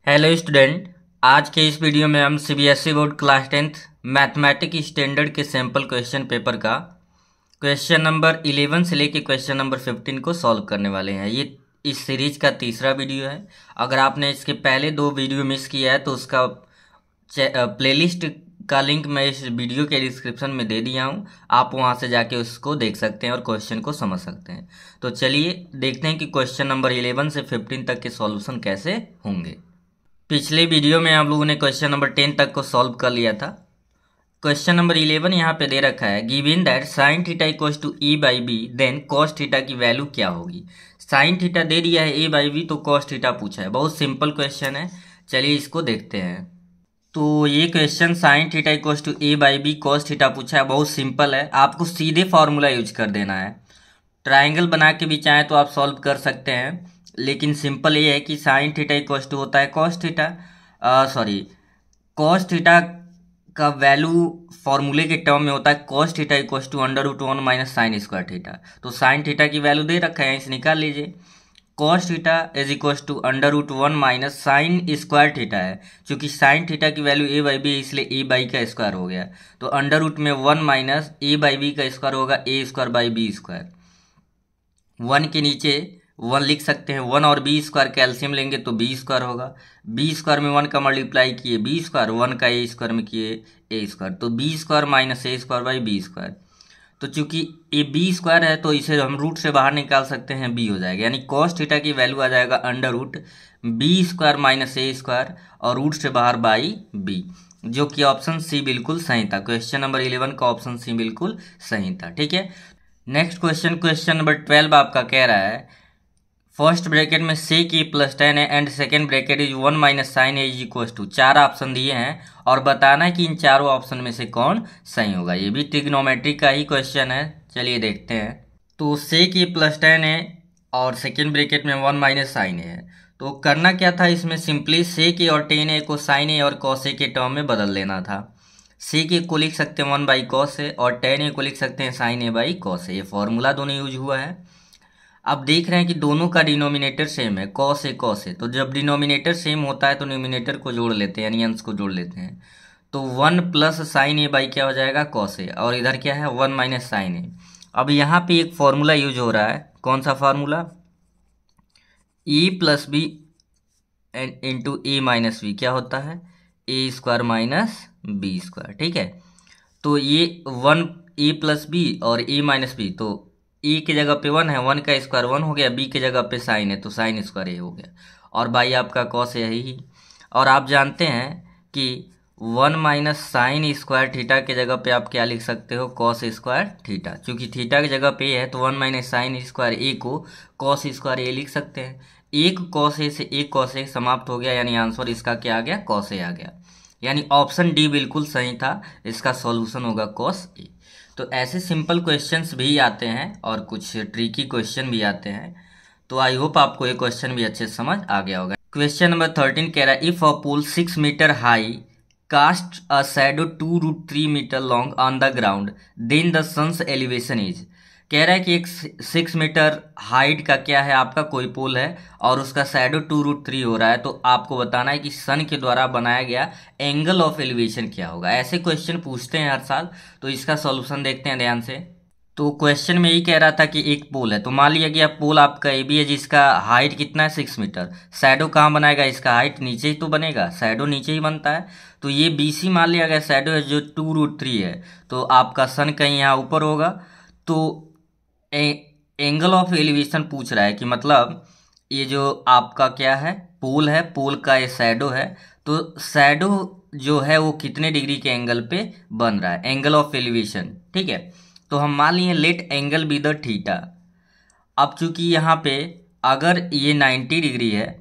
Hello student. आज के इस वीडियो में हम CBSE board class 10th mathematics standard के सैम्पल क्वेश्चन पेपर का क्वेश्चन नंबर 11 से लेके क्वेश्चन नंबर 15 को सॉल्व करने वाले हैं। ये इस सीरीज का तीसरा वीडियो है। अगर आपने इसके पहले दो वीडियो मिस किया है तो उसका प्लेलिस्ट का लिंक मैं इस वीडियो के डिस्क्रिप्शन में दे दिया हूँ। आप वहाँ से जाके उसको देख सकते हैं और क्वेश्चन को समझ सकते हैं। तो चलिए देखते हैं कि क्वेश्चन नंबर 11 से 15 तक के सॉल्यूशन कैसे होंगे। पिछले वीडियो में आप लोगों ने क्वेश्चन नंबर 10 तक को सॉल्व कर लिया था। क्वेश्चन नंबर 11 यहाँ पे दे रखा है, given that sine theta equals to A by B then cos theta की वैल्यू क्या होगी। साइन थीटा दे दिया है ए बाई बी, तो कॉस थीटा पूछा है। बहुत सिंपल क्वेश्चन है, चलिए इसको देखते हैं। तो ये question sine theta equals to A by B cos theta पूछा है। बहुत सिंपल है, आपको सीधे फॉर्मूला यूज कर देना है। ट्राइंगल बना के भी चाहे तो आप सॉल्व कर सकते हैं, लेकिन सिंपल ये है कि साइन थीटा इक्वल्स टू होता है कॉस थीटा, कॉस थीटा का वैल्यू फॉर्मूले के टर्म में होता है cos theta equals to √1 minus sine square theta. तो साइन थीटा की वैल्यू दे रखा है, इसे निकाल लीजिए। Cos theta is equals to √1 minus sine square theta है। चूंकि साइन थीटा की वैल्यू ए बाई बी है, इसलिए ए बाई का स्क्वायर हो गया। तो अंडर रूट में 1 माइनस ए बाई बी का स्क्वायर होगा ए स्क्वायर बाई बी स्क्वायर। 1 के नीचे 1 लिख सकते हैं। 1 और बी स्क्वायर कैल्शियम लेंगे तो बी स्क्वायर होगा। बी स्क्वायर में 1 का मल्टीप्लाई किए बी स्क्वायर, 1 का ए स्क्वायर में किए ए स्क्वायर, तो B square minus A square by B square. तो चूंकि ये बी स्क्वायर है तो इसे हम रूट से बाहर निकाल सकते हैं, बी हो जाएगा। यानी कॉस थीटा की वैल्यू आ जाएगा under root B square minus A square और रूट से बाहर बाई बी, जो कि ऑप्शन सी बिल्कुल सही था। क्वेश्चन नंबर 11 का ऑप्शन सी बिल्कुल सही था। ठीक है, नेक्स्ट क्वेश्चन, क्वेश्चन नंबर 12 आपका कह रहा है, फर्स्ट ब्रैकेट में sec e प्लस 10 है and second bracket is 1 minus sine A is equal to. 4 option दिए हैं और बताना है कि इन चारों ऑप्शन में से कौन सही होगा। ये भी ट्रिग्नोमेट्री का ही क्वेश्चन है, चलिए देखते हैं। तो sec e प्लस 10 है और सेकेंड ब्रैकेट में 1 माइनस साइन ए है। तो करना क्या था, इसमें सिंपली sec e और tan a को साइन ए और cos a के टर्म में बदल लेना था। sec a को लिख सकते हैं 1 बाई cos a और tan a को लिख सकते हैं sine A by cos a। ये फॉर्मूला दोनों यूज हुआ है। अब देख रहे हैं कि दोनों का डिनोमिनेटर सेम है, cos a। तो जब डिनोमिनेटर सेम होता है तो न्यूमिनेटर को जोड़ लेते हैं, यानी अंश को जोड़ लेते हैं। तो 1 प्लस साइन ए बाई क्या हो जाएगा cos a, और इधर क्या है 1 माइनस साइन ए। अब यहाँ पे एक फॉर्मूला यूज हो रहा है, कौन सा formula, e plus B into A minus B क्या होता है A square minus B square. ठीक है, तो ये 1 ए प्लस बी और ए माइनस बी, तो ए की जगह पे 1 है, 1 का स्क्वायर 1 हो गया, बी की जगह पे साइन है तो साइन स्क्वायर ए हो गया, और बाई आपका कॉस यही ही। और आप जानते हैं कि 1 माइनस साइन स्क्वायर थीटा के जगह पे आप क्या लिख सकते हो, कॉस स्क्वायर थीटा। चूंकि थीटा की जगह पे है तो 1 माइनस साइन स्क्वायर ए को कॉस स्क्वायर ए लिख सकते हैं। एक कॉस ए से एक कॉस ए समाप्त हो गया, यानी आंसर इसका क्या आ गया, कॉस ए आ गया। यानी ऑप्शन डी बिल्कुल सही था, इसका सॉल्यूशन होगा कॉस ए। तो ऐसे सिंपल क्वेश्चंस भी आते हैं और कुछ ट्रिकी क्वेश्चन भी आते हैं। तो आई होप आपको ये क्वेश्चन भी अच्छे से समझ आ गया होगा। क्वेश्चन नंबर 13 कह रहा है, if a pole 6 metre high cast a shadow 2√3 metre long on the ground then the sun's elevation is. कह रहा है कि एक 6 मीटर हाइट का क्या है आपका कोई पोल है और उसका शैडो 2√3 हो रहा है, तो आपको बताना है कि सन के द्वारा बनाया गया एंगल ऑफ एलिवेशन क्या होगा। ऐसे क्वेश्चन पूछते हैं हर साल, तो इसका सॉल्यूशन देखते हैं ध्यान से। तो क्वेश्चन में यही कह रहा था कि एक पोल है, तो मान लिया गया पोल आपका ए बी है जिसका हाइट कितना है 6 मीटर। शैडो कहाँ बनाएगा, इसका हाइट नीचे ही तो बनेगा, शैडो नीचे ही बनता है। तो ये बी सी मान लिया गया शैडो है जो 2√3 है, तो आपका सन कहीं यहाँ ऊपर होगा। तो एंगल ऑफ एलिवेशन पूछ रहा है कि मतलब ये जो आपका क्या है पोल है, पोल का ये शैडो है, तो शैडो जो है वो कितने डिग्री के एंगल पे बन रहा है, एंगल ऑफ एलिवेशन। ठीक है, तो हम मान लिए let angle be the theta. अब चूंकि यहाँ पे अगर ये 90 डिग्री है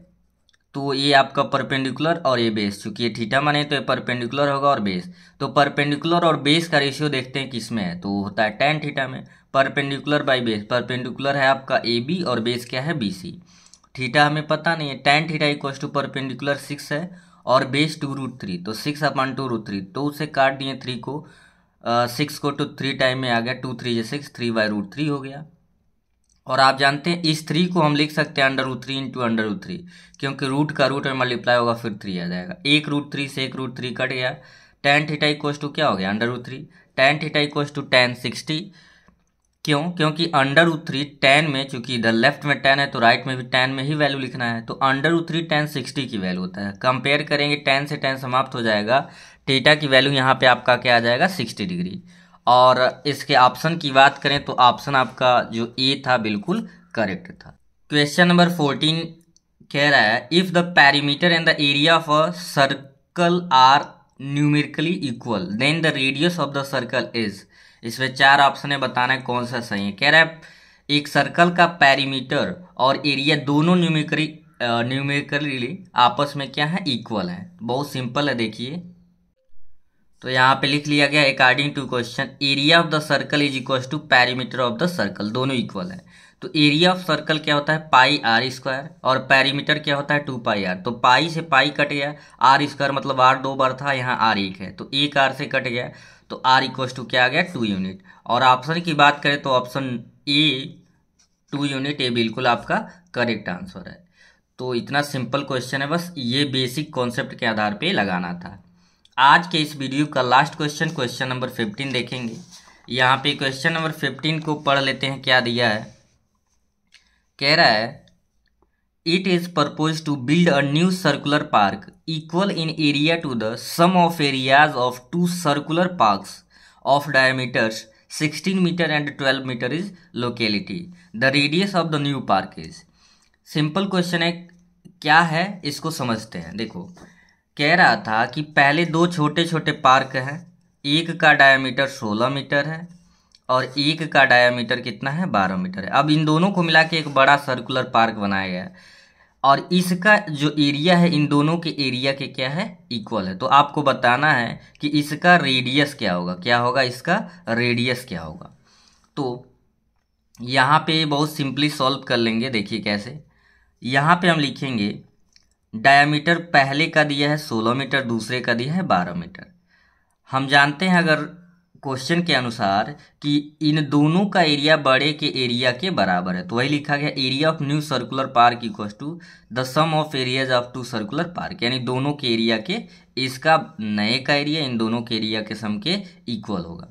तो ये आपका परपेंडिकुलर और ये बेस, चूंकि ये थीटा माने तो ये परपेंडिकुलर होगा और बेस। तो परपेंडिकुलर और बेस का रेशियो देखते हैं किस में है, तो होता है tan थीटा में। परपेंडिकुलर बाई बेस, परपेंडिकुलर है आपका ए बी और बेस क्या है बी सी। थीटा हमें पता नहीं है, tan theta equals to perpendicular 6 है और बेस 2√3, तो 6/2√3, तो उसे काट दिए 3 को, 6 को तो 3 टाइम में आ गया, 2 3 6, 3/√3 हो गया। और आप जानते हैं इस 3 को हम लिख सकते हैं √3 इंटू √3, क्योंकि रूट का रूट में मल्टीप्लाई होगा फिर 3 आ जाएगा। एक √3 से एक √3 कट गया। tan थीटा इक्वल्स टू क्या हो गया √3। tan theta equals to tan 60। क्यों? क्योंकि √3 tan में, चूंकि इधर लेफ्ट में tan है तो राइट में भी tan में ही वैल्यू लिखना है, तो √3 tan 60 की वैल्यू होता है। कंपेयर करेंगे, tan से tan समाप्त हो जाएगा, थीटा की वैल्यू यहाँ पे आपका क्या आ जाएगा 60 डिग्री। और इसके ऑप्शन की बात करें तो ऑप्शन आपका जो ए था बिल्कुल करेक्ट था। क्वेश्चन नंबर 14 कह रहा है if the perimeter and the area of a circle are numerically equal then the radius of the circle is. इसमें 4 ऑप्शन है, बताना है कौन सा सही है। कह रहा है एक सर्कल का पेरीमीटर और एरिया दोनों न्यूमेरिकली आपस में क्या है इक्वल है। बहुत सिंपल है, देखिए तो यहाँ पे लिख लिया गया according to question area of the circle is equal to perimeter of the circle, दोनों इक्वल है। तो एरिया ऑफ सर्कल क्या होता है पाई आर स्क्वायर और पेरीमीटर क्या होता है 2 पाई आर। तो पाई से पाई कट गया, आर स्क्वायर मतलब आर 2 बार था, यहाँ आर 1 है तो एक आर से कट गया, तो आर इक्वल टू क्या आ गया 2 यूनिट। और ऑप्शन की बात करें तो ऑप्शन ए 2 यूनिट, ये बिल्कुल आपका करेक्ट आंसर है। तो इतना सिंपल क्वेश्चन है, बस ये बेसिक कॉन्सेप्ट के आधार पे लगाना था। आज के इस वीडियो का लास्ट क्वेश्चन, क्वेश्चन नंबर 15 देखेंगे। यहाँ पे क्वेश्चन नंबर 15 को पढ़ लेते हैं, क्या दिया है। कह रहा है it is propose to build a new circular park equal in area to the sum of areas of 2 circular parks of diameters 16 metre and 12 metre is locality. The radius of the new park is. Simple question है, क्या है इसको समझते हैं। देखो कह रहा था कि पहले 2 छोटे छोटे पार्क हैं, एक का डायमीटर 16 मीटर है और एक का डायमीटर कितना है 12 मीटर है। अब इन दोनों को मिला के एक बड़ा सर्कुलर पार्क बनाया गया है और इसका जो एरिया है इन दोनों के एरिया के क्या है इक्वल है। तो आपको बताना है कि इसका रेडियस क्या होगा, क्या होगा इसका रेडियस क्या होगा। तो यहाँ पे बहुत सिंपली सॉल्व कर लेंगे, देखिए कैसे। यहाँ पे हम लिखेंगे डायमीटर पहले का दिया है 16 मीटर, दूसरे का दिया है 12 मीटर। हम जानते हैं अगर क्वेश्चन के अनुसार कि इन दोनों का एरिया बड़े के एरिया के बराबर है, तो वही लिखा गया area of new circular park equal to the sum of areas of 2 circular park, यानी दोनों के एरिया के, इसका नए का एरिया इन दोनों के एरिया के सम के इक्वल होगा।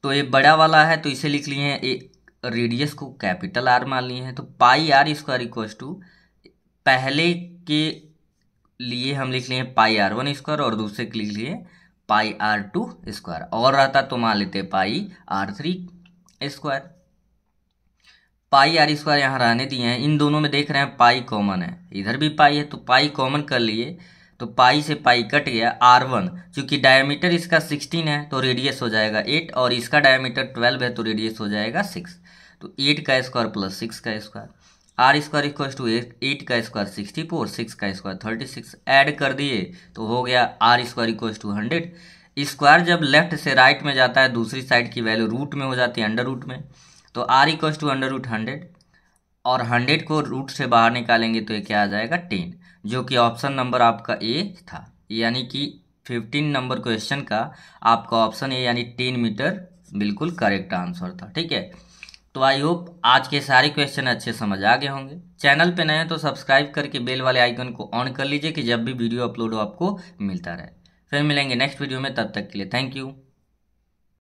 तो ये बड़ा वाला है तो इसे लिख लिए हैं, रेडियस को कैपिटल आर मान लिए हैं, तो पाई आर स्क्वायर इक्वल टू पहले के लिए हम लिख लिए पाई R1 स्क्वायर और दूसरे के लिए पाई R2 स्क्वायर, और रहता तो मान लेते pi R3 square. Pi r square यहाँ रहने दिए हैं, इन दोनों में देख रहे हैं पाई कॉमन है, इधर भी पाई है तो पाई कॉमन कर लिए, तो पाई से पाई कट गया। R1 चूंकि डायमीटर इसका 16 है तो रेडियस हो जाएगा 8 और इसका डायमीटर 12 है तो रेडियस हो जाएगा 6। तो 8 का स्क्वायर प्लस 6 का square, r square equal to 8 का स्क्वायर 64, 6 का स्क्वायर 36, ऐड कर दिए तो हो गया r square equal to 100। Square जब लेफ्ट से राइट में जाता है दूसरी साइड की वैल्यू रूट में हो जाती है अंडर रूट में, तो r equal to under root 100 और 100 को रूट से बाहर निकालेंगे तो ये क्या आ जाएगा 10, जो कि ऑप्शन नंबर आपका ए था। यानी कि 15 नंबर क्वेश्चन का आपका ऑप्शन ए यानी 10 मीटर बिल्कुल करेक्ट आंसर था। ठीक है, तो आई होप आज के सारे क्वेश्चन अच्छे समझ आ गए होंगे। चैनल पे नए हैं तो सब्सक्राइब करके बेल वाले आइकन को ऑन कर लीजिए कि जब भी वीडियो अपलोड हो आपको मिलता रहे। फिर मिलेंगे नेक्स्ट वीडियो में, तब तक के लिए थैंक यू।